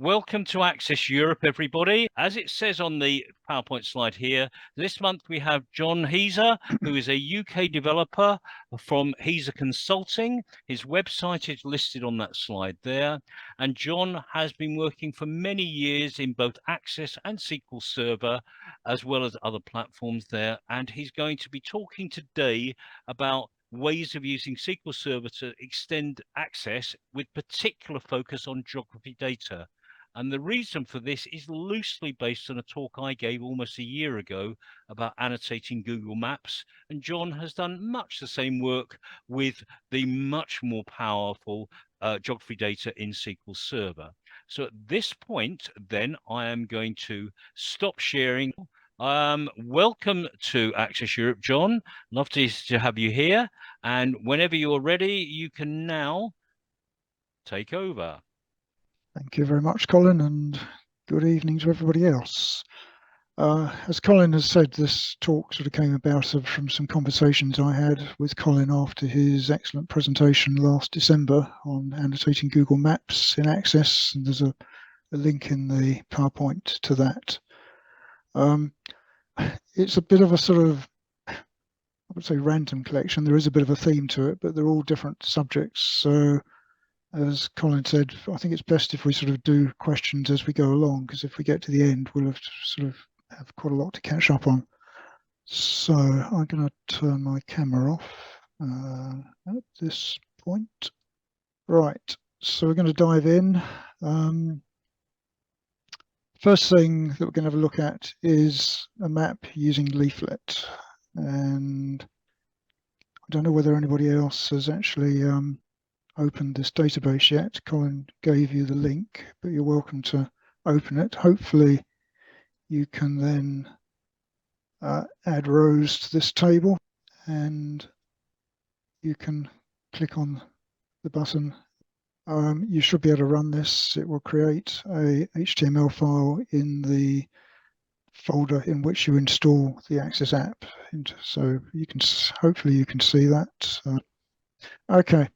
Welcome to Access Europe, everybody. As it says on the PowerPoint slide here, this month we have John Heaser, who is a UK developer from Heaser Consulting. His website is listed on that slide there. And John has been working for many years in both Access and SQL Server, as well as other platforms there. And he's going to be talking today about ways of using SQL Server to extend access with particular focus on geography data. And the reason for this is loosely based on a talk I gave almost a year ago about annotating Google Maps. And John has done much the same work with the much more powerful geography data in SQL Server. So at this point, then, I am going to stop sharing. Welcome to Access Europe, John. Love to have you here. And whenever you're ready, you can now take over. Thank you very much, Colin, and good evening to everybody else. As Colin has said, this talk sort of came about from some conversations I had with Colin after his excellent presentation last December on annotating Google Maps in Access, and there's a link in the PowerPoint to that. It's a bit of a sort of, I would say, random collection. There is a bit of a theme to it, but they're all different subjects. So as Colin said, I think it's best if we sort of do questions as we go along, because if we get to the end, we'll have to sort of have quite a lot to catch up on. So I'm going to turn my camera off at this point. Right, so we're going to dive in. First thing that we're going to have a look at is a map using Leaflet. And I don't know whether anybody else has actually opened this database yet. Colin gave you the link, but you're welcome to open it. Hopefully you can then add rows to this table, and you can click on the button. You should be able to run this. It will create a HTML file in the folder in which you install the Access app. So you can, hopefully you can see that. Okay.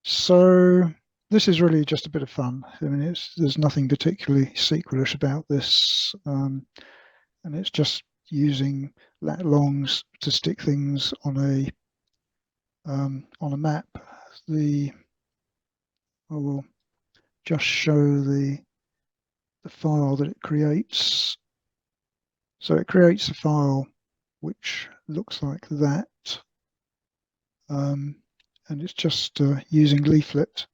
So this is really just a bit of fun. I mean, there's nothing particularly secretish about this, and it's just using lat longs to stick things on a map. I will just show the file that it creates. So it creates a file which looks like that. And it's just using Leaflet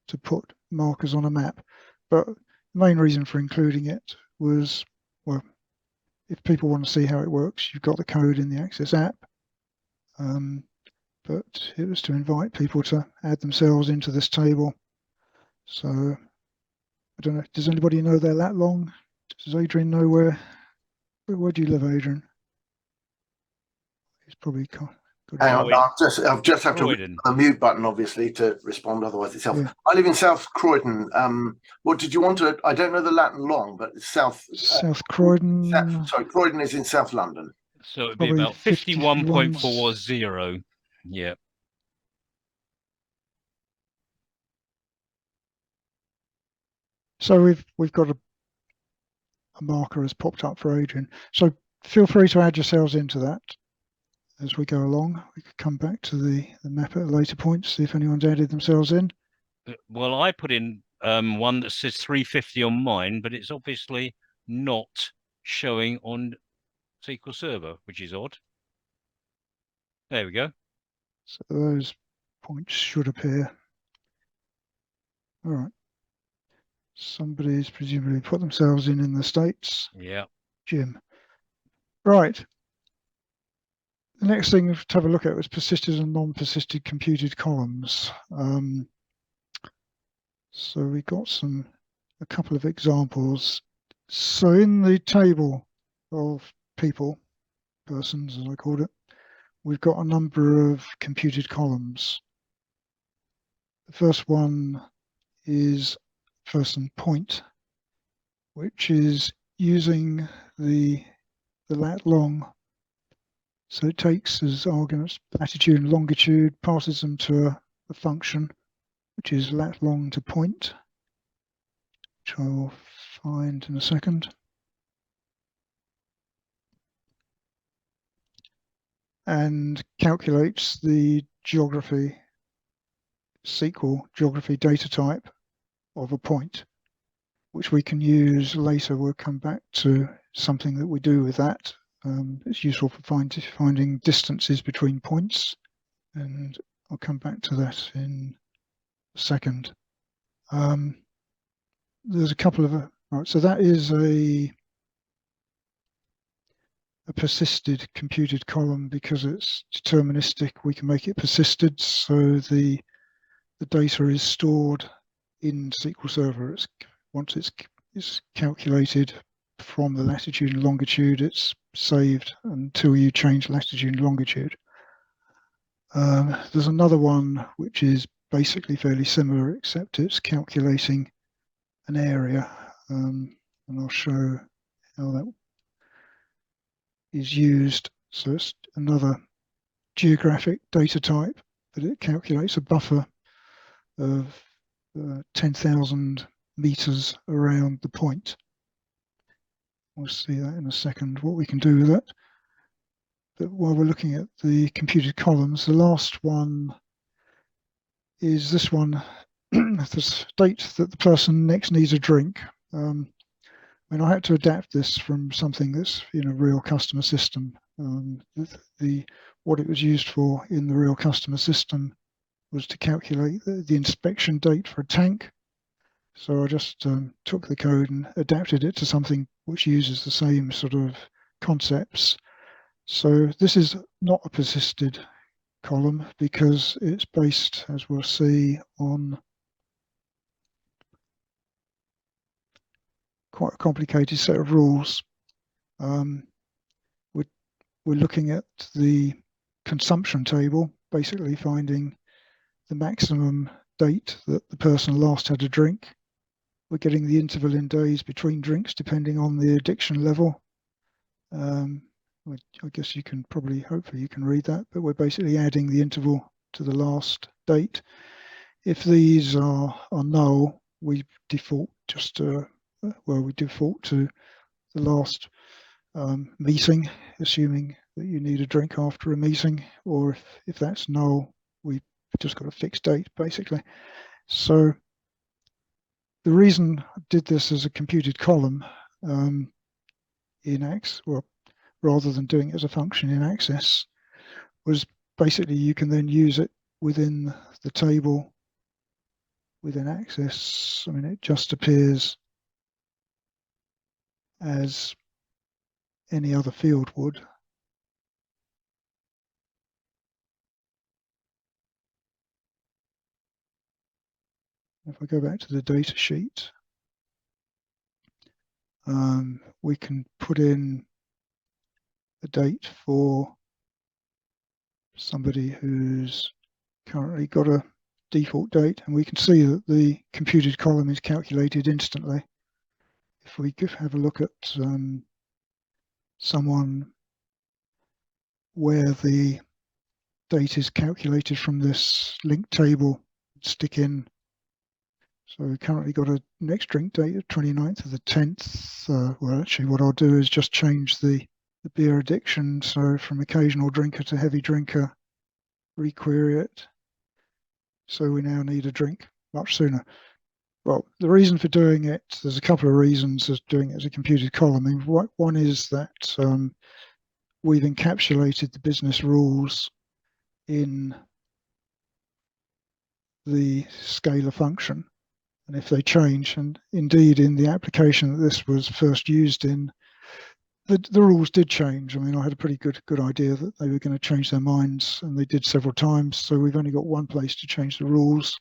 to put markers on a map. But the main reason for including it was, well, if people want to see how it works, you've got the code in the Access app. But it was to invite people to add themselves into this table. So I don't know, does anybody know their lat long? Does Adrian know where do you live, Adrian? He's probably hang on, I've just have to hit the mute button, obviously, to respond. Otherwise, it's self. Yeah. I live in South Croydon. What did you want to? I don't know the Latin long, but it's South Croydon. Sorry, Croydon is in South London. So it'd be about 51.40. Yeah. So we've got a marker has popped up for Adrian. So feel free to add yourselves into that as we go along. We could come back to the map at a later point, see if anyone's added themselves in. Well, I put in one that says 350 on mine, but it's obviously not showing on SQL Server, which is odd. There we go. So those points should appear. All right. Somebody's presumably put themselves in the States. Yeah. Jim. Right. The next thing to have a look at was persisted and non-persisted computed columns. So we got a couple of examples. So in the table of persons as I called it, we've got a number of computed columns. The first one is person point, which is using the lat long. So it takes as arguments latitude and longitude, passes them to a function, which is lat long to point. which I'll find in a second. And calculates the geography, SQL geography data type of a point, which we can use later. We'll come back to something that we do with that. It's useful for finding distances between points, and I'll come back to that in a second. There's a couple of right. So that is a persisted computed column. Because it's deterministic, we can make it persisted, so the data is stored in SQL Server. Once it's calculated from the latitude and longitude, it's saved until you change latitude and longitude. There's another one which is basically fairly similar, except it's calculating an area, and I'll show how that is used. So it's another geographic data type, but it calculates a buffer of 10,000 meters around the point. We'll see that in a second, what we can do with it. But while we're looking at the computed columns, the last one is this one, the state that the person next needs a drink. And I had to adapt this from something that's in a real customer system. What it was used for in the real customer system was to calculate the inspection date for a tank. So I just took the code and adapted it to something which uses the same sort of concepts. So this is not a persisted column because it's based, as we'll see, on quite a complicated set of rules. We're looking at the consumption table, basically finding the maximum date that the person last had a drink. We're getting the interval in days between drinks depending on the addiction level. I guess you can probably, hopefully you can read that, but we're basically adding the interval to the last date. If these are null, we default we default to the last meeting, assuming that you need a drink after a meeting, or if that's null, we've just got a fixed date, basically. So the reason I did this as a computed column in Access, well, rather than doing it as a function in Access, was basically you can then use it within the table within Access. I mean, it just appears as any other field would. If I go back to the data sheet, we can put in a date for somebody who's currently got a default date, and we can see that the computed column is calculated instantly. If we have a look at someone where the date is calculated from this linked table, stick in. So we've currently got a next drink date of 29th of the 10th. Well, actually what I'll do is just change the beer addiction. So from occasional drinker to heavy drinker, requery it. So we now need a drink much sooner. Well, the reason for doing it, there's a couple of reasons as doing it as a computed column. I mean, one is that we've encapsulated the business rules in the scalar function. And if they change, and indeed in the application that this was first used in, the rules did change. I mean, I had a pretty good idea that they were going to change their minds, and they did several times. So we've only got one place to change the rules.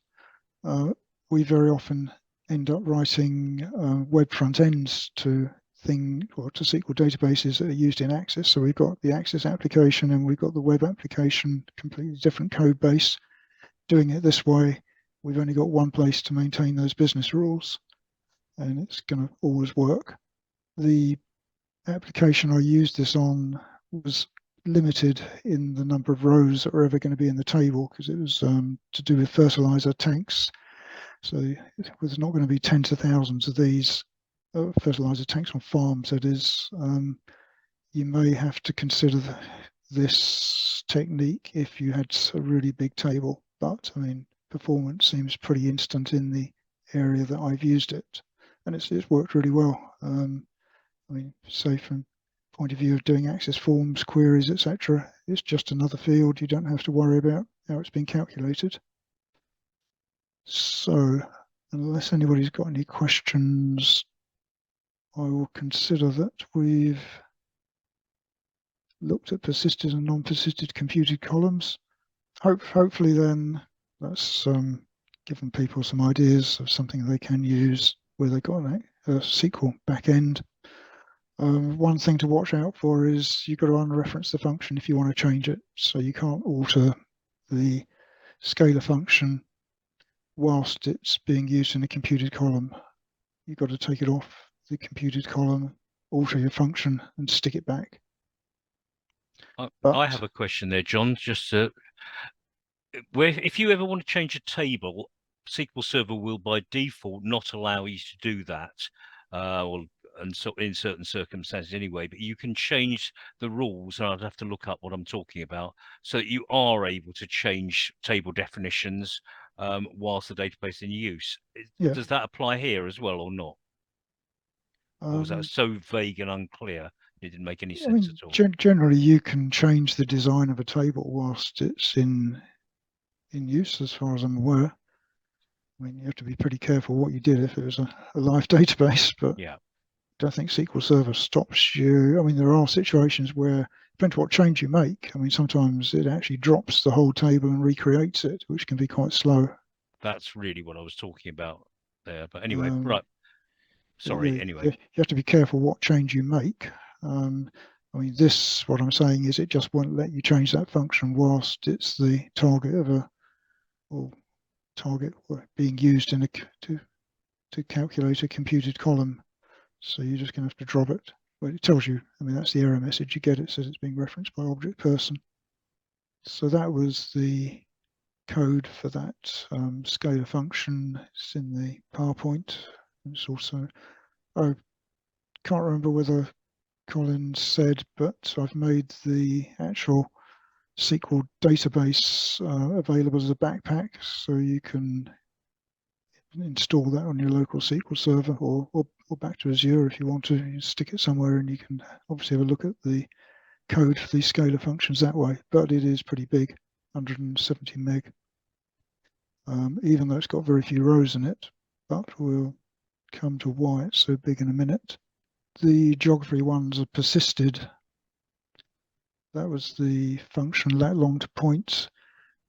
We very often end up writing web front ends to SQL databases that are used in Access. So we've got the Access application and we've got the web application, completely different code base. Doing it this way, we've only got one place to maintain those business rules, and it's going to always work. The application I used this on was limited in the number of rows that were ever going to be in the table because it was to do with fertilizer tanks. So there's not going to be tens of thousands of these fertilizer tanks on farms. That is, you may have to consider this technique if you had a really big table. But I mean, performance seems pretty instant in the area that I've used it, and it's worked really well. I mean, say from point of view of doing access forms, queries, etc., it's just another field. You don't have to worry about how it's been calculated. So, unless anybody's got any questions, I will consider that we've looked at persisted and non-persisted computed columns. Hopefully then that's given people some ideas of something they can use where they've got a SQL backend. One thing to watch out for is you've got to unreference the function if you want to change it. So you can't alter the scalar function whilst it's being used in a computed column. You've got to take it off the computed column, alter your function and stick it back. I have a question there, John. Just if you ever want to change a table, SQL Server will by default not allow you to do that, and so in certain circumstances anyway. But you can change the rules, and I'd have to look up what I'm talking about, so that you are able to change table definitions whilst the database is in use. Yeah. Does that apply here as well, or not? Or was that so vague and unclear? It didn't make any sense at all. Generally, you can change the design of a table whilst it's in use, as far as I'm aware. I mean, you have to be pretty careful what you did if it was a live database, but yeah, I don't think SQL Server stops you. I mean, there are situations where, depending on what change you make, I mean, sometimes it actually drops the whole table and recreates it, which can be quite slow. That's really what I was talking about there. But anyway, right. Sorry, anyway. You have to be careful what change you make. I mean, what I'm saying is it just won't let you change that function whilst it's the target of target being used in to calculate a computed column. So you're just going to have to drop it. Well, it tells you, I mean, that's the error message you get. It says it's being referenced by object person. So that was the code for that scalar function. It's in the PowerPoint. It's also, I can't remember whether Colin said, but I've made the actual SQL database available as a backpack, so you can install that on your local SQL server or back to Azure if you want to. You stick it somewhere and you can obviously have a look at the code for these scalar functions that way, but it is pretty big, 170 meg, even though it's got very few rows in it, but we'll come to why it's so big in a minute. The geography ones are persisted. That was the function lat long to points.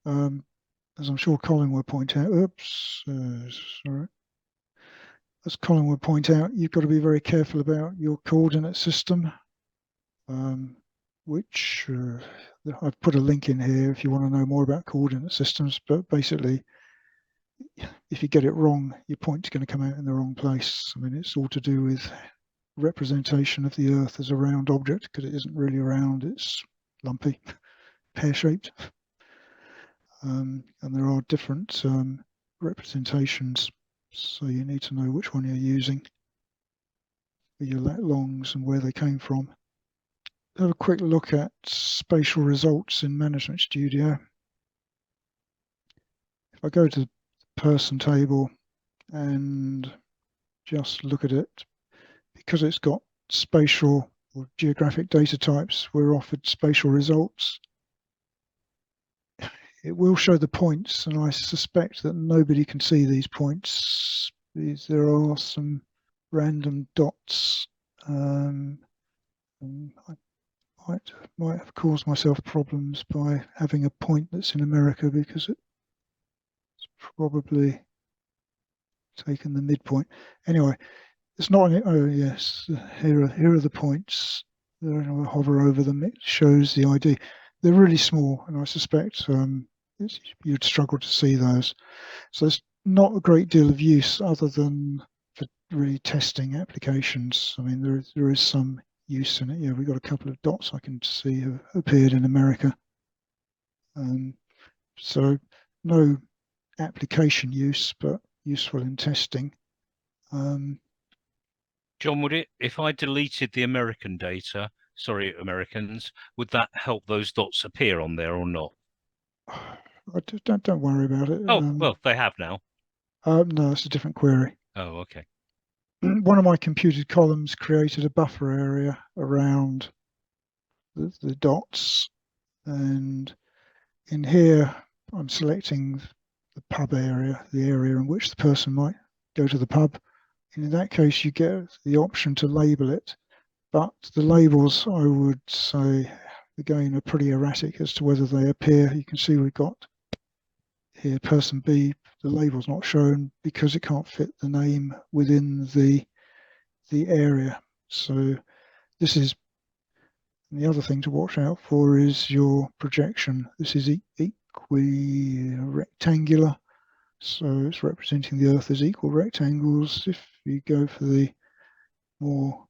As I'm sure Colin will point out, sorry. As Colin will point out, you've got to be very careful about your coordinate system, which I've put a link in here if you want to know more about coordinate systems, but basically, if you get it wrong, your point's going to come out in the wrong place. I mean, it's all to do with representation of the Earth as a round object, because it isn't really round, it's lumpy, pear-shaped. And there are different representations, so you need to know which one you're using for your lat longs and where they came from. Have a quick look at spatial results in Management Studio. If I go to the person table and just look at it, because it's got spatial or geographic data types, we're offered spatial results. It will show the points, and I suspect that nobody can see these points. There are some random dots. I might have caused myself problems by having a point that's in America, because it's probably taken the midpoint. Anyway, it's not. Oh yes, here are the points. I'll hover over them. It shows the ID. They're really small, and I suspect you'd struggle to see those. So there's not a great deal of use other than for really testing applications. I mean, there is some use in it. Yeah, we've got a couple of dots I can see have appeared in America. So no application use, but useful in testing. John, would it, if I deleted the American data, sorry, Americans, would that help those dots appear on there or not? Don't worry about it. Oh, well, they have now. No, it's a different query. Oh, okay. One of my computed columns created a buffer area around the dots, and in here I'm selecting the pub area, the area in which the person might go to the pub. And in that case, you get the option to label it, but the labels, I would say, again, are pretty erratic as to whether they appear. You can see we've got here person B, the label's not shown because it can't fit the name within the area. So this is, the other thing to watch out for is your projection. This is equirectangular, so it's representing the Earth as equal rectangles. If you go for the more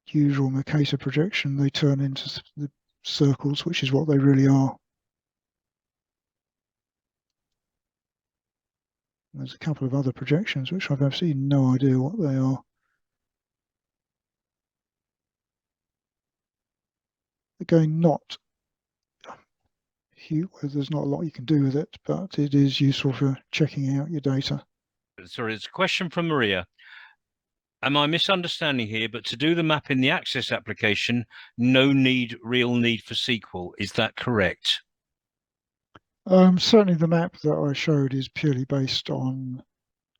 usual Mercator projection, they turn into the circles, which is what they really are. There's a couple of other projections which I've absolutely no idea what they are. Again, not huge, there's not a lot you can do with it, but it is useful for checking out your data. Sorry, it's a question from Maria. Am I misunderstanding here? But to do the map in the Access application, no real need for SQL. Is that correct? Certainly the map that I showed is purely based on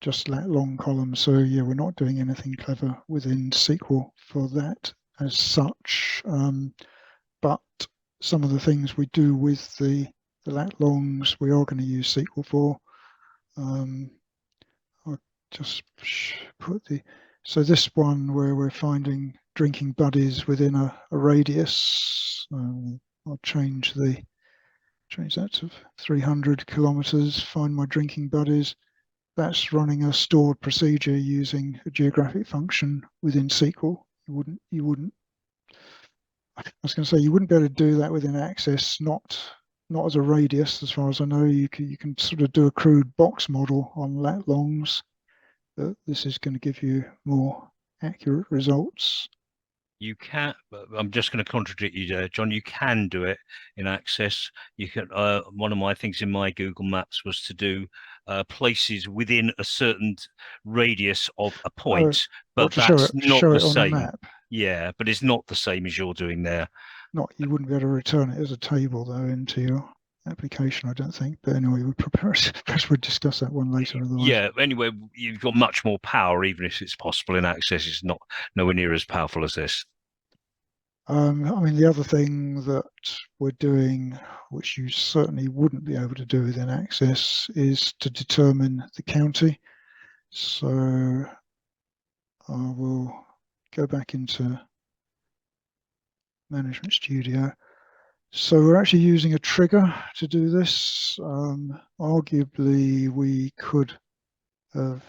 just lat long columns. So yeah, we're not doing anything clever within SQL for that as such. But some of the things we do with the lat longs, we are going to use SQL for. I'll just put so this one where we're finding drinking buddies within a radius, I'll change that to 300 kilometers, find my drinking buddies. That's running a stored procedure using a geographic function within SQL. You wouldn't, I was going to say, you wouldn't be able to do that within Access, not as a radius, as far as I know. You can sort of do a crude box model on lat longs, but this is going to give you more accurate results. You can. I'm just going to contradict you there, John. You can do it in Access. You can. One of my things in my Google Maps was to do places within a certain radius of a point, but that's not the same. Yeah, but it's not the same as you're doing there. You wouldn't be able to return it as a table though into your application, I don't think. But anyway, perhaps we'll discuss that one later. Otherwise. Yeah. Anyway, you've got much more power, even if it's possible in Access. It's nowhere near as powerful as this. I mean, the other thing that we're doing, which you certainly wouldn't be able to do within Access, is to determine the county. So I will go back into Management Studio. So we're actually using a trigger to do this. Arguably, we could have,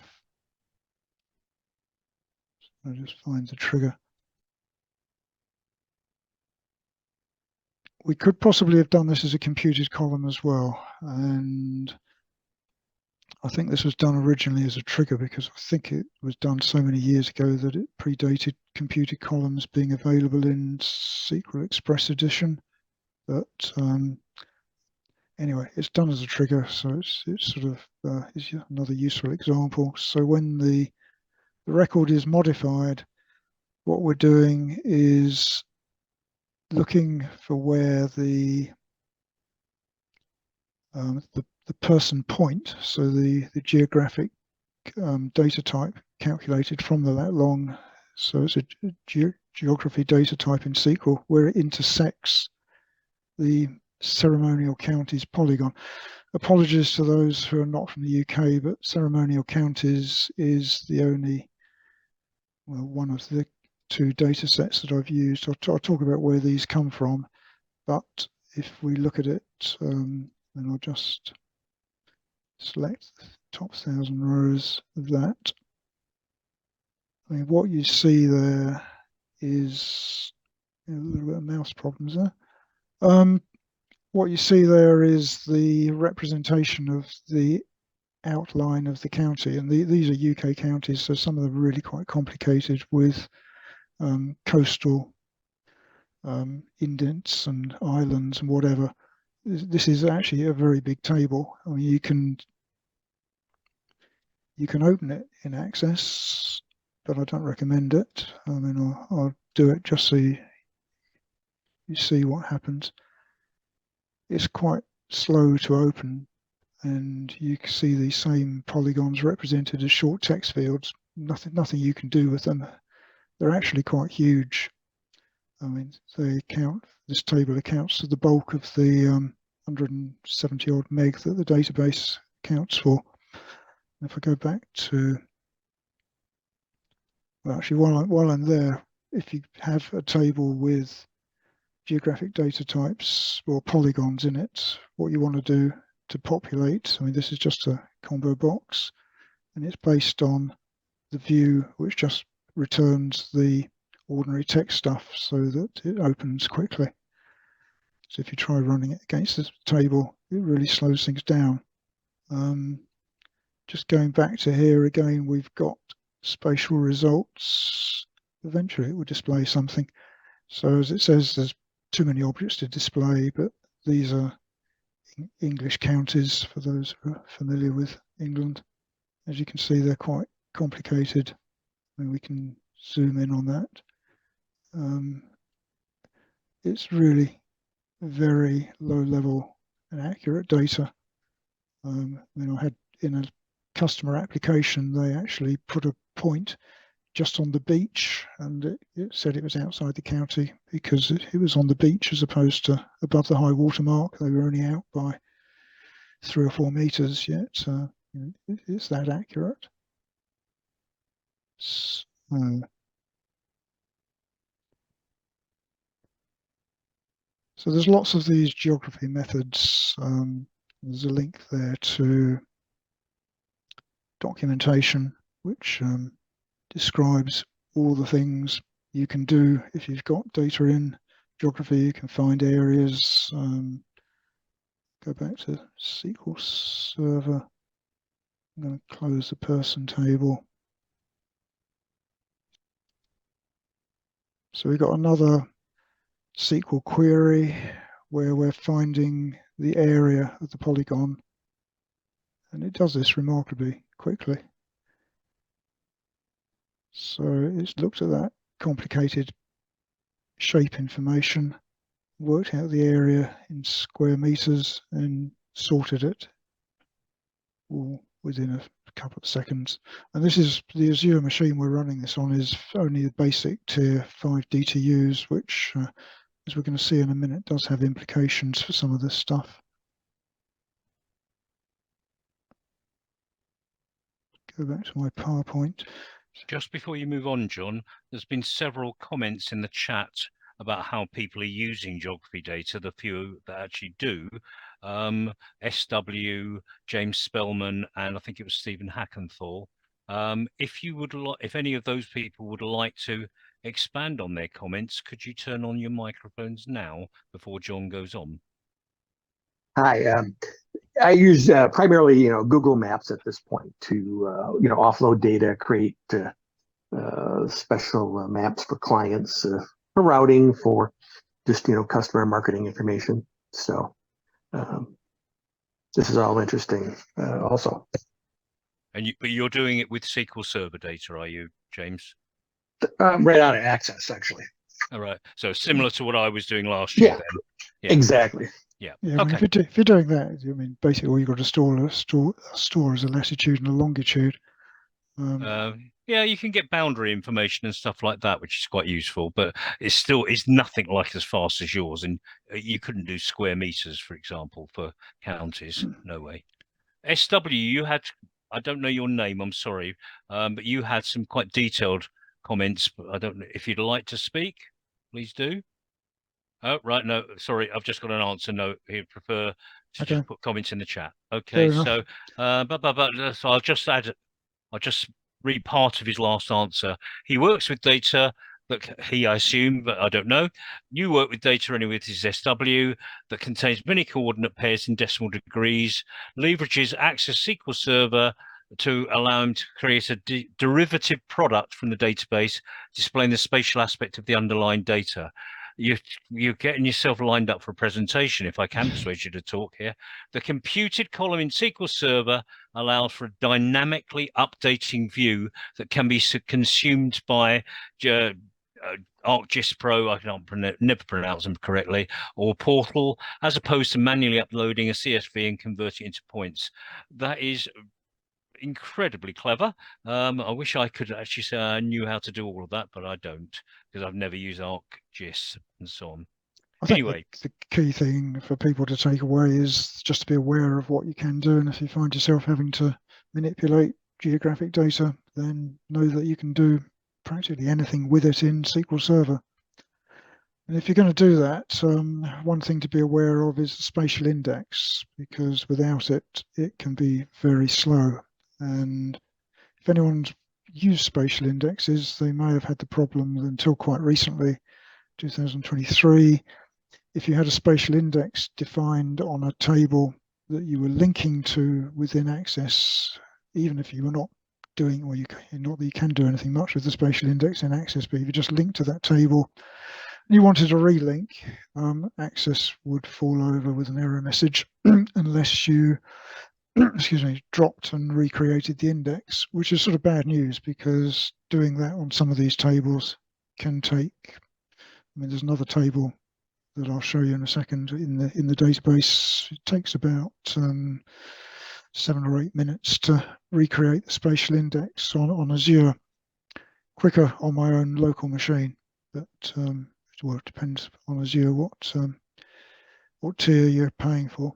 I'll just find the trigger. We could possibly have done this as a computed column as well. And I think this was done originally as a trigger because I think it was done so many years ago that it predated computed columns being available in SQL Express Edition. But anyway, it's done as a trigger, so it's sort of is another useful example. So when the record is modified, what we're doing is looking for where the person point, so the geographic data type calculated from the lat long, so it's a geography data type in SQL, where it intersects the ceremonial counties polygon. Apologies to those who are not from the UK, but ceremonial counties is the only, well, one of the two data sets that I've used. I'll talk about where these come from, but if we look at it, and I'll just select the top 1,000 rows of that. I mean, what you see there is a little bit of mouse problems there. What you see there is the representation of the outline of the county, and these are UK counties, so some of them are really quite complicated with coastal indents and islands and whatever. This is actually a very big table. I mean, you can open it in Access, but I don't recommend it. I mean, I'll do it just so you see what happens. It's quite slow to open, and you can see these same polygons represented as short text fields. Nothing you can do with them. They're actually quite huge. I mean, this table accounts for the bulk of the 170 odd meg that the database accounts for. If I go back to, well, actually, while I'm there, if you have a table with geographic data types or polygons in it, what you want to do to populate, I mean, this is just a combo box, and it's based on the view which just returns the ordinary text stuff so that it opens quickly. So if you try running it against this table, it really slows things down. Just going back to here again, we've got spatial results. Eventually it will display something. So as it says, there's too many objects to display, but these are English counties for those who are familiar with England. As you can see, they're quite complicated. I mean, we can zoom in on that. It's really very low level and accurate data. I mean, I had in a customer application, they actually put a point just on the beach, and it said it was outside the county because it was on the beach as opposed to above the high water mark. They were only out by 3 or 4 meters, yet it's that accurate. So there's lots of these geography methods. There's a link there to documentation, which describes all the things you can do if you've got data in geography. You can find areas. Go back to SQL Server. I'm going to close the person table. So we've got another SQL query where we're finding the area of the polygon, and it does this remarkably quickly. So it's looked at that complicated shape information, worked out the area in square meters, and sorted it all within a couple of seconds. And this is the Azure machine we're running this on, is only the basic tier 5 DTUs, which as we're going to see in a minute, does have implications for some of this stuff. Go back to my PowerPoint. Just before you move on, John, there's been several comments in the chat about how people are using geography data, the few that actually do. SW, James Spellman, and I think it was Stephen Hackenthal. If any of those people would like to expand on their comments, could you turn on your microphones now before John goes on? Hi, I use primarily, Google Maps at this point to, offload data, create special maps for clients, for routing, for just, customer marketing information. So this is all interesting also. But you're doing it with SQL Server data, are you, James? Right out of Access, actually. All right. So similar to what I was doing last year. Yeah, then. Yeah. Exactly. Yeah. Yeah. Okay. I mean, if you're doing that, I mean, basically all you've got to store is a latitude and a longitude. Yeah, you can get boundary information and stuff like that, which is quite useful, but it's nothing like as fast as yours. And you couldn't do square meters, for example, for counties. No way. SW, you had, I don't know your name, I'm sorry, but you had some quite detailed comments. But I don't know if you'd like to speak, please do. Oh, right. No, sorry. I've just got an answer. No, he'd prefer to just put comments in the chat. Okay. So, so I'll just read part of his last answer. He works with data that he, I assume, but I don't know. You work with data anyway with his SW that contains many coordinate pairs in decimal degrees, leverages Access SQL Server to allow him to create a derivative product from the database, displaying the spatial aspect of the underlying data. You're getting yourself lined up for a presentation, if I can persuade you to talk here. The computed column in SQL Server allows for a dynamically updating view that can be consumed by ArcGIS Pro, I can't never pronounce them correctly, or Portal, as opposed to manually uploading a CSV and converting it into points. That is incredibly clever. I wish I could actually say I knew how to do all of that, but I don't, because I've never used ArcGIS and so on. I think Anyway, the key thing for people to take away is just to be aware of what you can do, and if you find yourself having to manipulate geographic data, then know that you can do practically anything with it in SQL Server. And if you're going to do that, one thing to be aware of is the spatial index, because without it, it can be very slow. And if anyone's used spatial indexes, they may have had the problem until quite recently, 2023. If you had a spatial index defined on a table that you were linking to within Access, even if you were not doing, or not that you can do anything much with the spatial index in Access, but if you just link to that table and you wanted to relink, Access would fall over with an error message unless you excuse me, dropped and recreated the index, which is sort of bad news, because doing that on some of these tables can take, I mean, there's another table that I'll show you in a second in the database. It takes about 7 or 8 minutes to recreate the spatial index on Azure. Quicker on my own local machine, but well, it depends on Azure what tier you're paying for.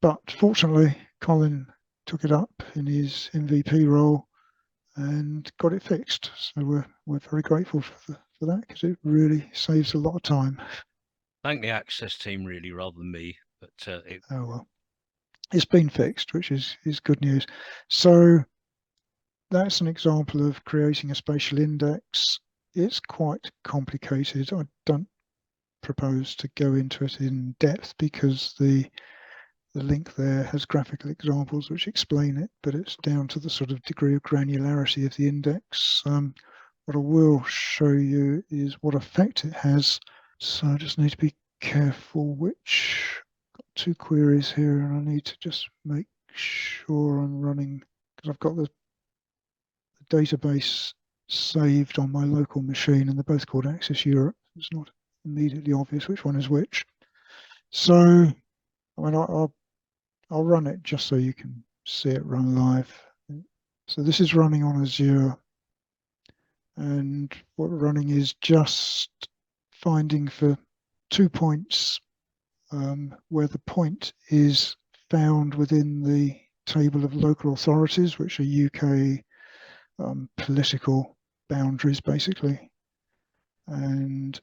But fortunately, Colin took it up in his MVP role and got it fixed. So we're very grateful for that, because it really saves a lot of time. Thank the Access team, really, rather than me. But oh well, it's been fixed, which is good news. So that's an example of creating a spatial index. It's quite complicated. I don't propose to go into it in depth, because the link there has graphical examples which explain it, but it's down to the sort of degree of granularity of the index. What I will show you is what effect it has. So I just need to be careful which, got 2 queries here, and I need to just make sure I'm running, because I've got the database saved on my local machine, and they're both called Access Europe. It's not immediately obvious which one is which. So, I mean, I'll run it just so you can see it run live. So this is running on Azure, and what we're running is just finding for 2 points where the point is found within the table of local authorities, which are UK political boundaries, basically. And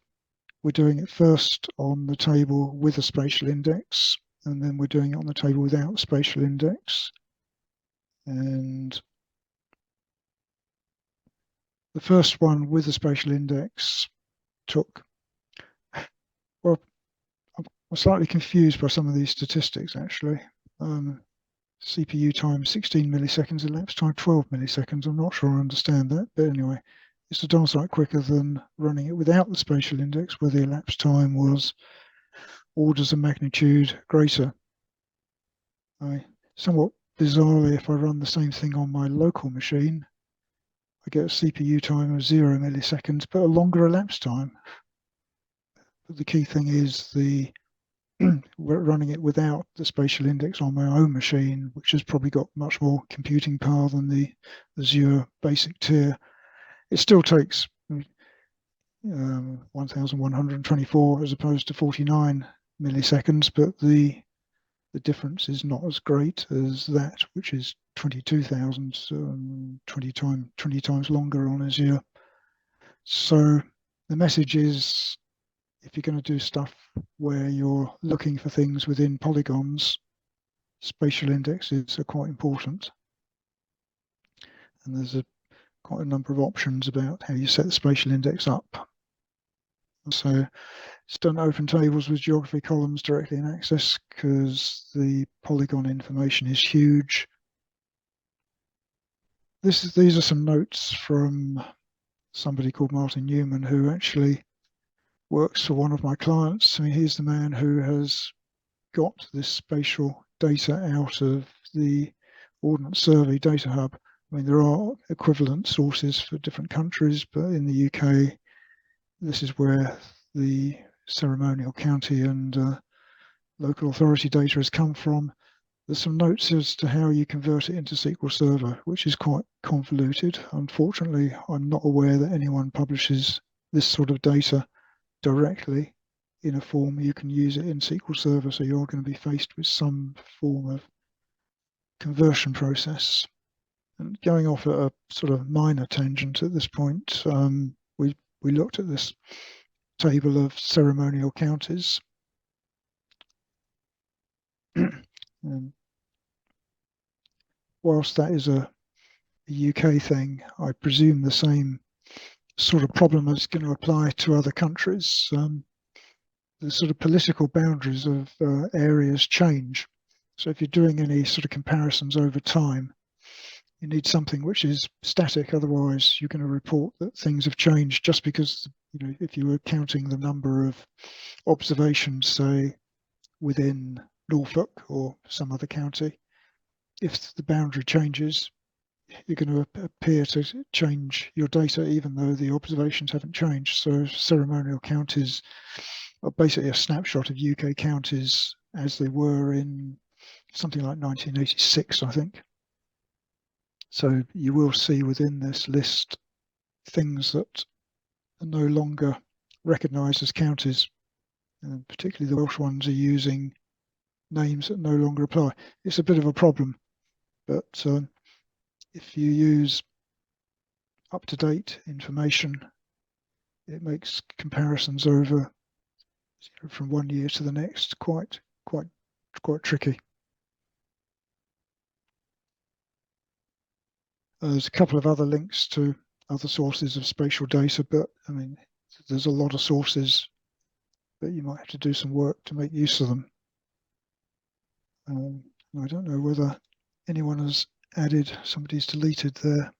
we're doing it first on the table with a spatial index, and then we're doing it on the table without the spatial index. And the first one with the spatial index took, well, I'm slightly confused by some of these statistics, actually. CPU time 16 milliseconds, elapsed time 12 milliseconds. I'm not sure I understand that, but anyway, it's a darn sight quicker than running it without the spatial index, where the elapsed time was orders of magnitude greater. Somewhat bizarrely, if I run the same thing on my local machine, I get a CPU time of 0 milliseconds, but a longer elapsed time. But the key thing is we're running it without the spatial index on my own machine, which has probably got much more computing power than the Azure basic tier. It still takes 1124 as opposed to 49 milliseconds, but the difference is not as great as that, which is 22,000, 20 times longer on Azure. So the message is, if you're going to do stuff where you're looking for things within polygons, spatial indexes are quite important. And there's quite a number of options about how you set the spatial index up. So it's done open tables with geography columns directly in Access because the polygon information is huge. These are some notes from somebody called Martin Newman, who actually works for one of my clients. I mean, he's the man who has got this spatial data out of the Ordnance Survey data hub. I mean, there are equivalent sources for different countries, but in the UK, this is where the ceremonial county and local authority data has come from. There's some notes as to how you convert it into SQL Server, which is quite convoluted. Unfortunately, I'm not aware that anyone publishes this sort of data directly in a form you can use it in SQL Server, so you're going to be faced with some form of conversion process. And going off at a sort of minor tangent at this point, we looked at this table of ceremonial counties. Whilst that is a UK thing, I presume the same sort of problem is going to apply to other countries. The sort of political boundaries of areas change. So if you're doing any sort of comparisons over time, you need something which is static. Otherwise, you're going to report that things have changed just because, you know, if you were counting the number of observations, say, within Norfolk or some other county, if the boundary changes, you're going to appear to change your data even though the observations haven't changed. So ceremonial counties are basically a snapshot of UK counties as they were in something like 1986, I think. So you will see within this list things that are no longer recognised as counties, and particularly the Welsh ones are using names that no longer apply. It's a bit of a problem, but if you use up-to-date information, it makes comparisons over from one year to the next quite tricky. There's a couple of other links to other sources of spatial data, but I mean, there's a lot of sources that you might have to do some work to make use of them. I don't know whether anyone has added, somebody's deleted there.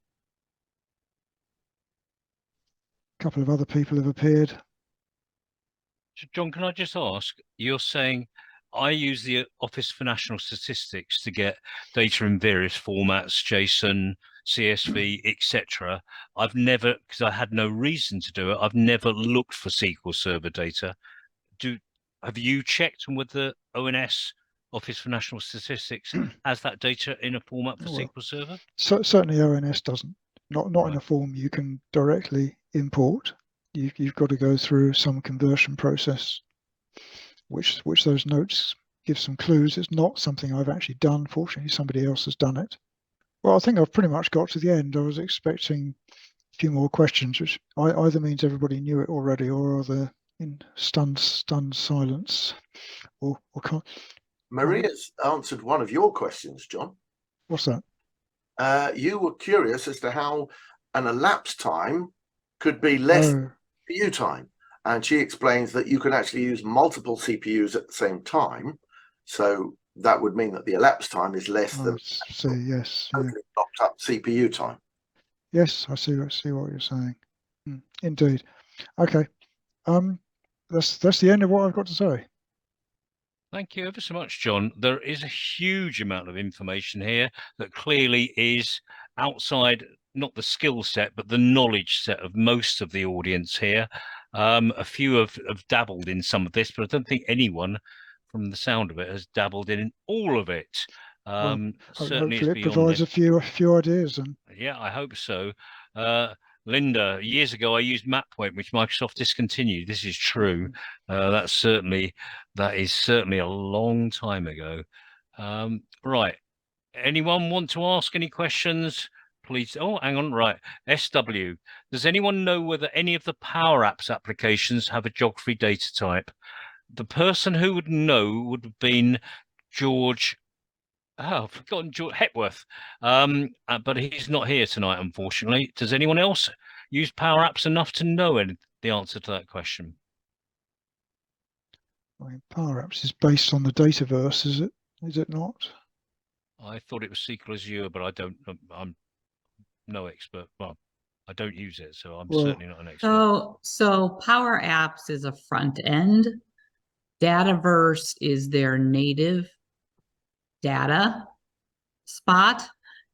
A couple of other people have appeared. John, can I just ask, you're saying I use the Office for National Statistics to get data in various formats, JSON, CSV, etc. I've never, because I had no reason to do it, I've never looked for SQL Server data. Have you checked with the ONS, Office for National Statistics, has that data in a format for SQL Server? So certainly ONS doesn't. Not right. In a form you can directly import. You've got to go through some conversion process, which those notes give some clues. It's not something I've actually done. Fortunately, somebody else has done it. Well, I think I've pretty much got to the end. I was expecting a few more questions, which either means everybody knew it already, or they're in stunned silence, or can't. Maria's answered one of your questions, John. What's that? You were curious as to how an elapsed time could be less CPU time. And she explains that you can actually use multiple CPUs at the same time. So that would mean that the elapsed time is less than yes, totally locked up CPU time. Yes, I see what you're saying. Indeed. Okay. That's the end of what I've got to say. Thank you ever so much, John. There is a huge amount of information here that clearly is outside not the skill set, but the knowledge set of most of the audience here. A few have dabbled in some of this, but I don't think anyone, from the sound of it, has dabbled in all of it. Certainly hopefully it provides a few ideas. Yeah, I hope so. Linda, years ago I used MapPoint, which Microsoft discontinued. This is true. That is certainly a long time ago. Right. Anyone want to ask any questions? Please. Oh, hang on. Right. SW. Does anyone know whether any of the Power Apps applications have a geography data type? The person who would know would have been Georgaphy. Oh, I've forgotten Hepworth, but he's not here tonight, unfortunately. Does anyone else use Power Apps enough to know the answer to that question? I mean, Power Apps is based on the Dataverse, is it? Is it not? I thought it was SQL Azure, but I don't. I'm no expert. Well, I don't use it, so I'm certainly not an expert. So Power Apps is a front end. Dataverse is their native data spot,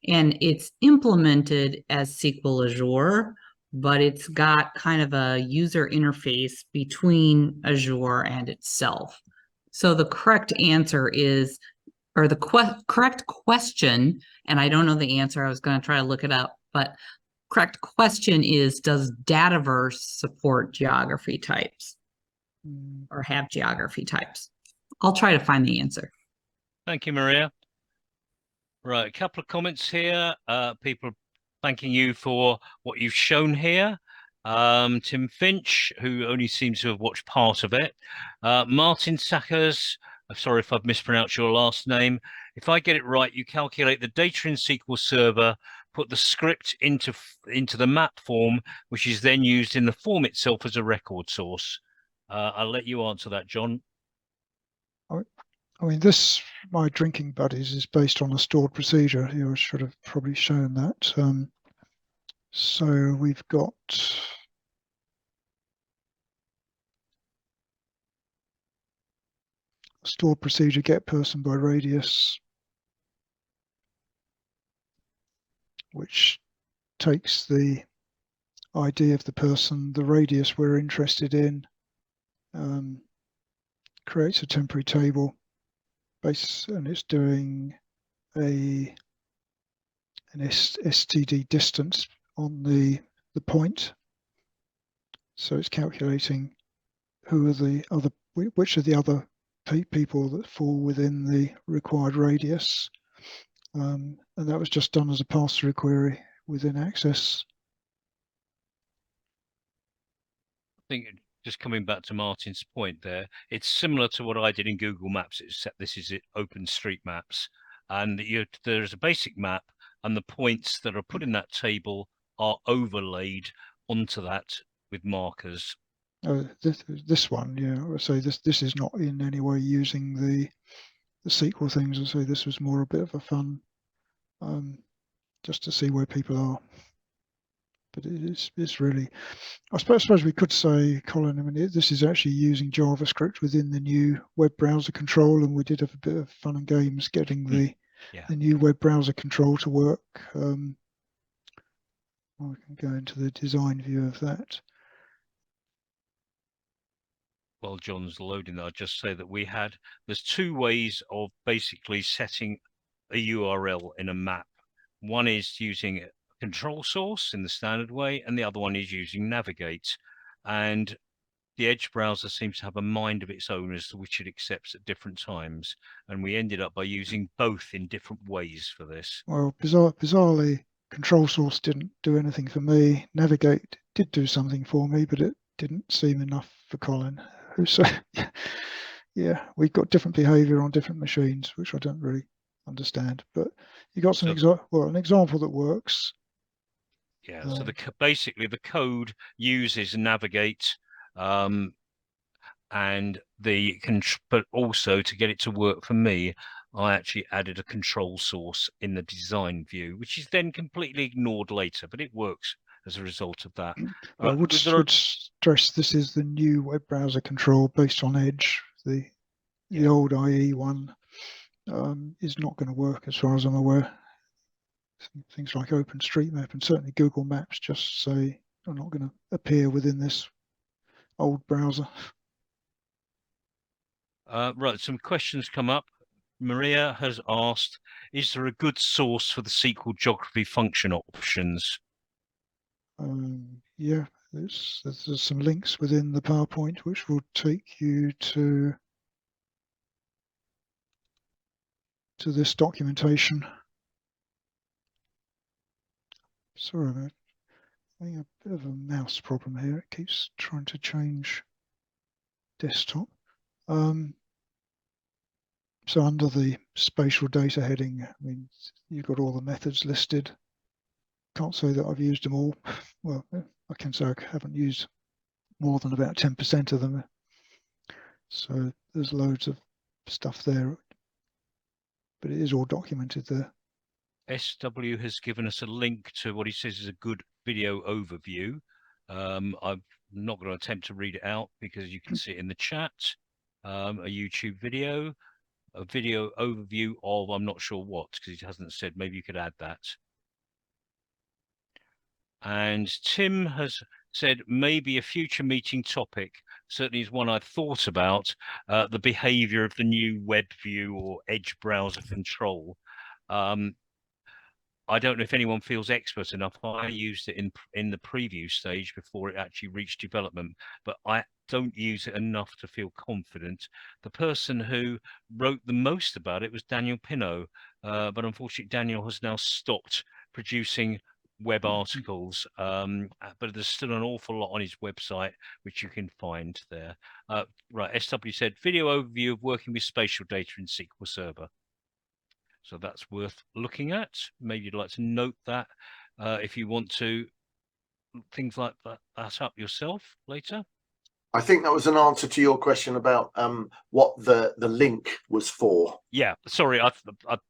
and it's implemented as SQL Azure, but it's got kind of a user interface between Azure and itself. So the correct answer is, or the correct question, and I don't know the answer, I was going to try to look it up, but correct question is, does Dataverse support geography types or have geography types? I'll try to find the answer. Thank you, Maria. Right, a couple of comments here. People thanking you for what you've shown here. Tim Finch, who only seems to have watched part of it. Martin Sackers, I'm sorry if I've mispronounced your last name. If I get it right, you calculate the data in SQL Server, put the script into the map form, which is then used in the form itself as a record source. I'll let you answer that, John. I mean, this, my drinking buddies, is based on a stored procedure. I should have probably shown that. So we've got a stored procedure, get person by radius, which takes the ID of the person, the radius we're interested in, creates a temporary table base, and it's doing an STD distance on the point. So it's calculating who are the other, which are the other people that fall within the required radius. And that was just done as a pass-through query within Access. I think just coming back to Martin's point there, it's similar to what I did in Google Maps, except this is OpenStreetMaps. And there's a basic map, and the points that are put in that table are overlaid onto that with markers. This one, yeah, I would say this is not in any way using the SQL things. I say this was more a bit of a fun, just to see where people are. But it's really, I suppose we could say, Colin, I mean, this is actually using JavaScript within the new web browser control, and we did have a bit of fun and games getting the new web browser control to work. I can go into the design view of that. While John's loading that, I'll just say that there's two ways of basically setting a URL in a map. One is using a control source in the standard way, and the other one is using Navigate. And the Edge browser seems to have a mind of its own as to which it accepts at different times. And we ended up by using both in different ways for this. Well, bizarrely, control source didn't do anything for me. Navigate did do something for me, but it didn't seem enough for Colin. So, yeah, we've got different behavior on different machines, which I don't really understand. But you got some an example that works. Yeah, so basically the code uses Navigate, and but also to get it to work for me, I actually added a control source in the design view, which is then completely ignored later, but it works as a result of that. I would stress this is the new web browser control based on Edge. The old IE one is not going to work as far as I'm aware. Things like OpenStreetMap and certainly Google Maps just say are not going to appear within this old browser. Right, some questions come up. Maria has asked, is there a good source for the SQL geography function options? Yeah, there's some links within the PowerPoint which will take you to this documentation. Sorry, I'm having a bit of a mouse problem here. It keeps trying to change desktop. So under the spatial data heading, I mean, you've got all the methods listed. Can't say that I've used them all. Well, I can say I haven't used more than about 10% of them. So there's loads of stuff there, but it is all documented there. SW has given us a link to what he says is a good video overview. I'm not going to attempt to read it out because you can see it in the chat. A YouTube video, a video overview of, I'm not sure what, because he hasn't said. Maybe you could add that. And Tim has said maybe a future meeting topic, certainly is one I've thought about, the behavior of the new web view or Edge browser control. I don't know if anyone feels expert enough. I used it in the preview stage before it actually reached development, but I don't use it enough to feel confident. The person who wrote the most about it was Daniel Pino, but unfortunately Daniel has now stopped producing web articles, but there's still an awful lot on his website which you can find there. Right, SW said video overview of working with spatial data in SQL Server. So that's worth looking at. Maybe you'd like to note that if you want to things like that up yourself later. I think that was an answer to your question about what the link was for. Yeah, sorry,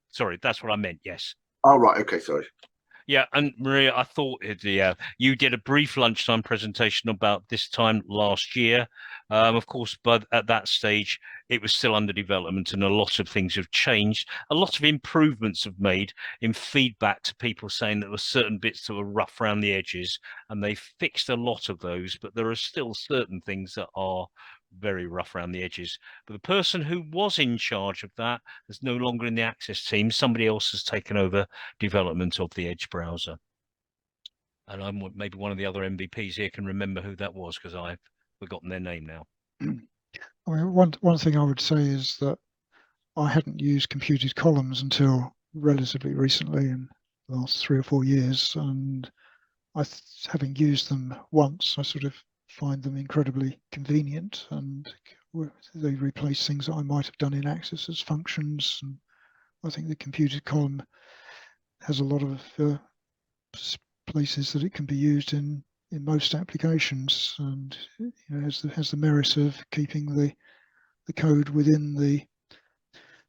sorry, that's what I meant. Yes. Oh right, okay, sorry. Yeah, and Maria, I thought you did a brief lunchtime presentation about this time last year. Of course, but at that stage, it was still under development and a lot of things have changed. A lot of improvements have made in feedback to people saying that there were certain bits that were rough around the edges, and they fixed a lot of those, but there are still certain things that are very rough around the edges. But the person who was in charge of that is no longer in the Access team. Somebody else has taken over development of the Edge browser. And I'm maybe one of the other MVPs here can remember who that was because I've forgotten their name now. I mean, one thing I would say is that I hadn't used computed columns until relatively recently, in the last 3 or 4 years, and having used them once, I sort of find them incredibly convenient, and they replace things that I might have done in Access as functions. And I think the computed column has a lot of places that it can be used in most applications, and has the merit of keeping the code within the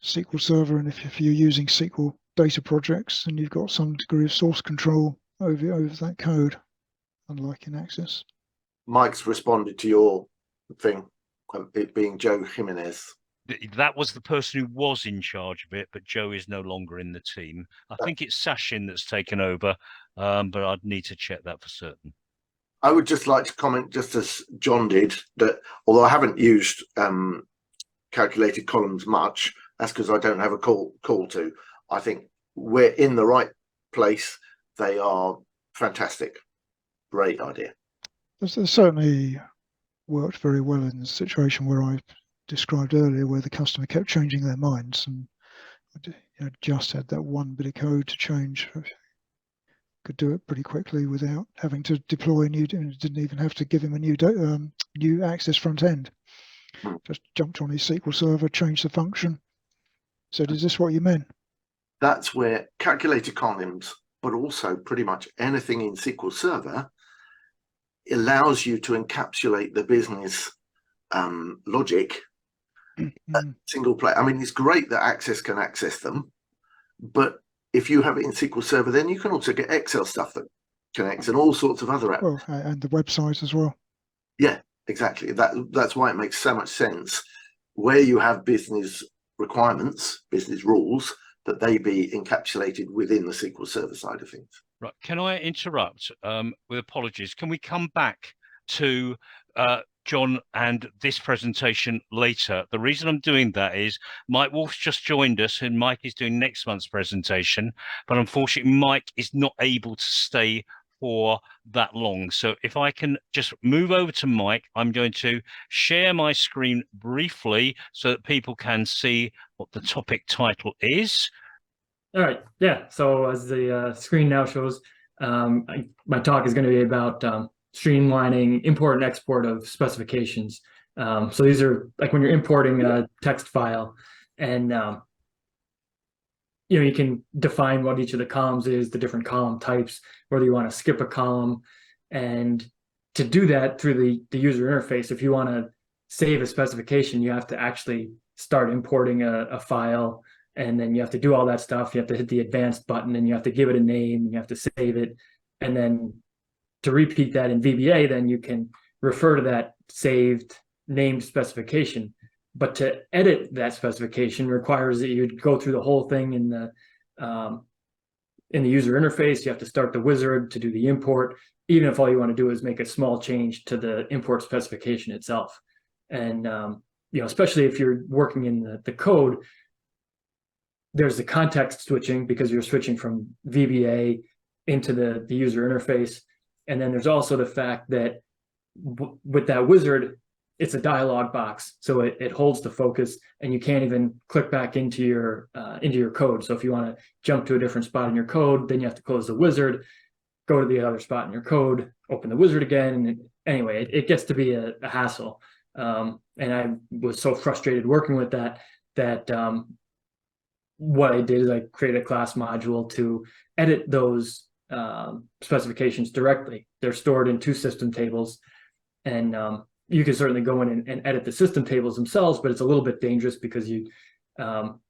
SQL Server. And if you're using SQL data projects, then you've got some degree of source control over that code, unlike in Access. Mike's responded to your thing, it being Joe Jimenez. That was the person who was in charge of it, but Joe is no longer in the team. I think it's Sashin that's taken over, but I'd need to check that for certain. I would just like to comment, just as John did, that although I haven't used calculated columns much, that's because I don't have a call to. I think we're in the right place. They are fantastic. Great idea. There's certainly worked very well in the situation where I described earlier, where the customer kept changing their minds, and just had that one bit of code to change. Could do it pretty quickly without having to deploy new. Didn't even have to give him a new Access front end. Just jumped on his SQL Server, changed the function. Said, "Is this what you meant?" That's where calculated columns, but also pretty much anything in SQL Server, allows you to encapsulate the business logic at single place. I mean, it's great that Access can access them, but if you have it in SQL Server, then you can also get Excel stuff that connects and all sorts of other apps. Well, and the website as well. Yeah, exactly. That's why it makes so much sense where you have business requirements, business rules, that they be encapsulated within the SQL Server side of things. Right. Can I interrupt with apologies? Can we come back to John and this presentation later? The reason I'm doing that is Mike Wolfe's just joined us and Mike is doing next month's presentation, but unfortunately Mike is not able to stay for that long. So if I can just move over to Mike, I'm going to share my screen briefly so that people can see what the topic title is. All right, yeah, so as the screen now shows, my talk is going to be about streamlining import and export of specifications. So these are like when you're importing a text file, And you know, you can define what each of the columns is, the different column types, whether you want to skip a column. And to do that through the user interface, if you want to save a specification, you have to actually start importing a file, and then you have to do all that stuff. You have to hit the advanced button, and you have to give it a name, and you have to save it. And then to repeat that in VBA, then you can refer to that saved named specification. But to edit that specification requires that you go through the whole thing in the user interface. You have to start the wizard to do the import, even if all you want to do is make a small change to the import specification itself. And you know, especially if you're working in the code, there's the context switching because you're switching from VBA into the user interface. And then there's also the fact that with that wizard, it's a dialog box, so it holds the focus, and you can't even click back into your code. So if you want to jump to a different spot in your code, then you have to close the wizard, go to the other spot in your code, open the wizard again. And anyway, it gets to be a hassle. And I was so frustrated working with that what I did is I created a class module to edit those specifications directly. They're stored in 2 system tables, and you can certainly go in and edit the system tables themselves, but it's a little bit dangerous because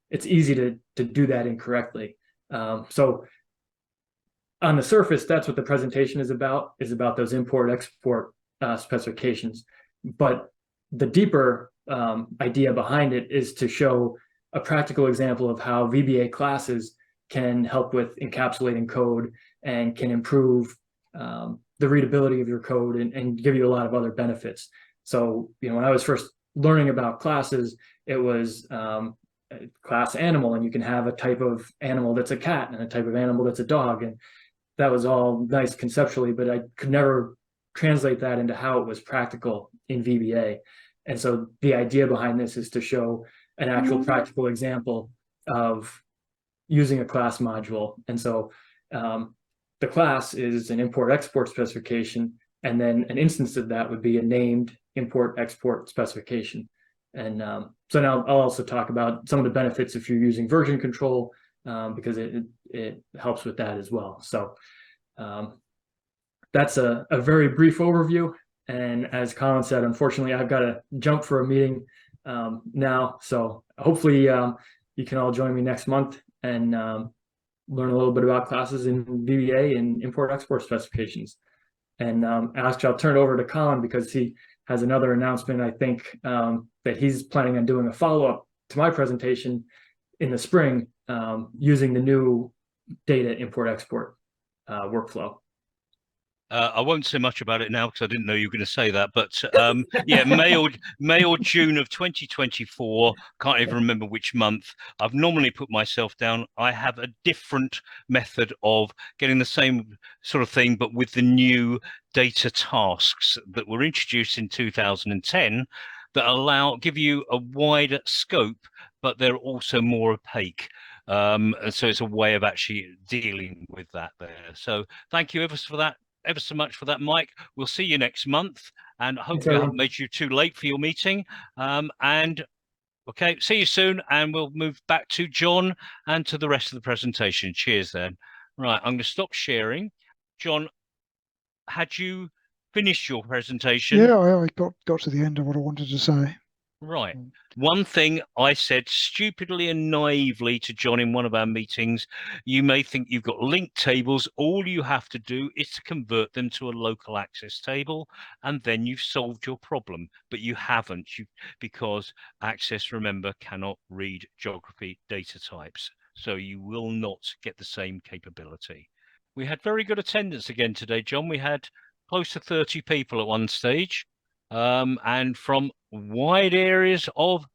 it's easy to do that incorrectly. So on the surface, that's what the presentation is about those import-export specifications. But the deeper idea behind it is to show a practical example of how VBA classes can help with encapsulating code and can improve the readability of your code and give you a lot of other benefits. So, you know, when I was first learning about classes, it was class animal, and you can have a type of animal that's a cat and a type of animal that's a dog. And that was all nice conceptually, but I could never translate that into how it was practical in VBA. And so the idea behind this is to show an actual practical example of using a class module. And so the class is an import-export specification, and then an instance of that would be a named import-export specification. And so now I'll also talk about some of the benefits if you're using version control, because it helps with that as well. So that's a very brief overview. And as Colin said, unfortunately, I've got to jump for a meeting now. So hopefully you can all join me next month and learn a little bit about classes in VBA and import-export specifications. And actually, I'll turn it over to Colin because he has another announcement, I think, that he's planning on doing a follow-up to my presentation in the spring using the new data import-export workflow. I won't say much about it now because I didn't know you were going to say that. But yeah, May or June of 2024. Can't even remember which month. I've normally put myself down. I have a different method of getting the same sort of thing, but with the new data tasks that were introduced in 2010 that give you a wider scope, but they're also more opaque. And so it's a way of actually dealing with that there. So thank you ever so much for that, Mike. We'll see you next month, and hopefully I haven't made you too late for your meeting. And okay, see you soon, and we'll move back to John and to the rest of the presentation. Cheers then. Right, I'm going to stop sharing. John, had you finished your presentation? Yeah, I got to the end of what I wanted to say. Right. One thing I said stupidly and naively to John in one of our meetings, you may think you've got linked tables. All you have to do is to convert them to a local access table, and then you've solved your problem. But you haven't, because Access, remember, cannot read geography data types. So you will not get the same capability. We had very good attendance again today, John. We had close to 30 people at one stage. And from wide areas of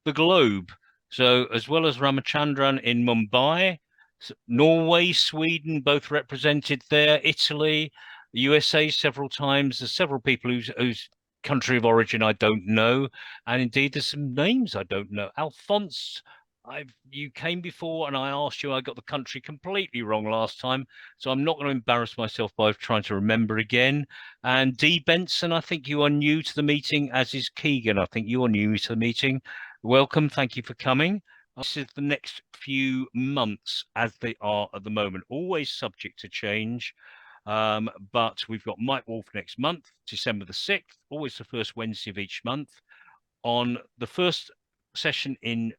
the globe. So as well as Ramachandran in Mumbai, Norway, Sweden, both represented there, Italy, the USA several times. There's several people whose country of origin I don't know. And indeed, there's some names I don't know. Alphonse, you came before and I asked you, I got the country completely wrong last time. So I'm not going to embarrass myself by trying to remember again. And Dee Benson, I think you are new to the meeting, as is Keegan. I think you are new to the meeting. Welcome. Thank you for coming. This is the next few months as they are at the moment, always subject to change. But we've got Mike Wolfe next month, December the 6th, always the first Wednesday of each month. On the first session in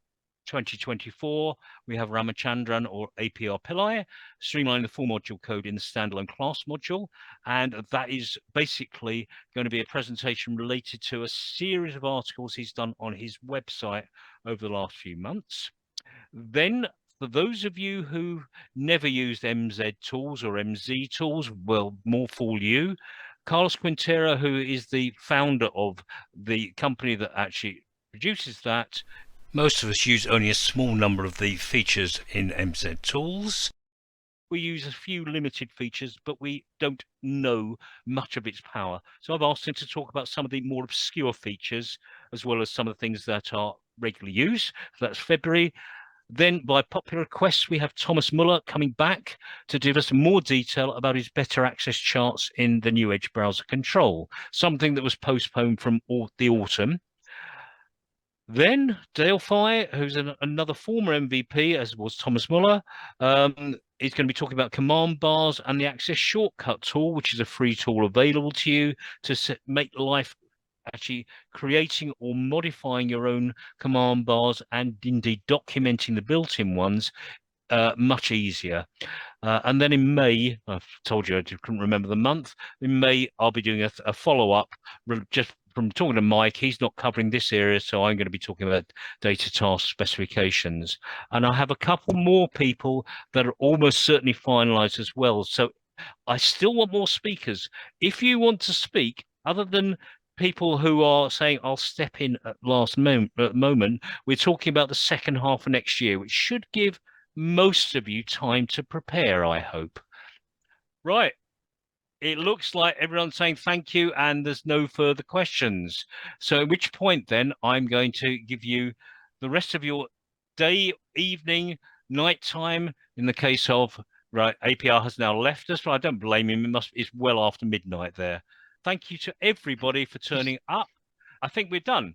2024, we have Ramachandran or APR Pillai, streamlining the full module code in the standalone class module. And that is basically going to be a presentation related to a series of articles he's done on his website over the last few months. Then, for those of you who never used MZ tools or MZ tools, well, more fool you. Carlos Quintero, who is the founder of the company that actually produces that, most of us use only a small number of the features in MZ tools. We use a few limited features, but we don't know much of its power. So I've asked him to talk about some of the more obscure features, as well as some of the things that are regularly used. So that's February. Then, by popular request, we have Thomas Muller coming back to give us more detail about his better access charts in the new Edge browser control, something that was postponed from the autumn. Then Delphi, who's another former MVP, as was Thomas Muller, is going to be talking about command bars and the Access Shortcut tool, which is a free tool available to you to make life actually creating or modifying your own command bars and indeed documenting the built-in ones much easier. And then in May, I've told you I couldn't remember the month. In May, I'll be doing a follow-up just from talking to Mike. He's not covering this area, so I'm going to be talking about data task specifications. And I have a couple more people that are almost certainly finalized as well. So I still want more speakers. If you want to speak, other than people who are saying I'll step in at last moment, we're talking about the second half of next year, which should give most of you time to prepare, I hope. Right. It looks like everyone's saying thank you and there's no further questions. So at which point then I'm going to give you the rest of your day, evening, nighttime. In the case of, right, APR has now left us, but I don't blame him. It's well after midnight there. Thank you to everybody for turning up. I think we're done.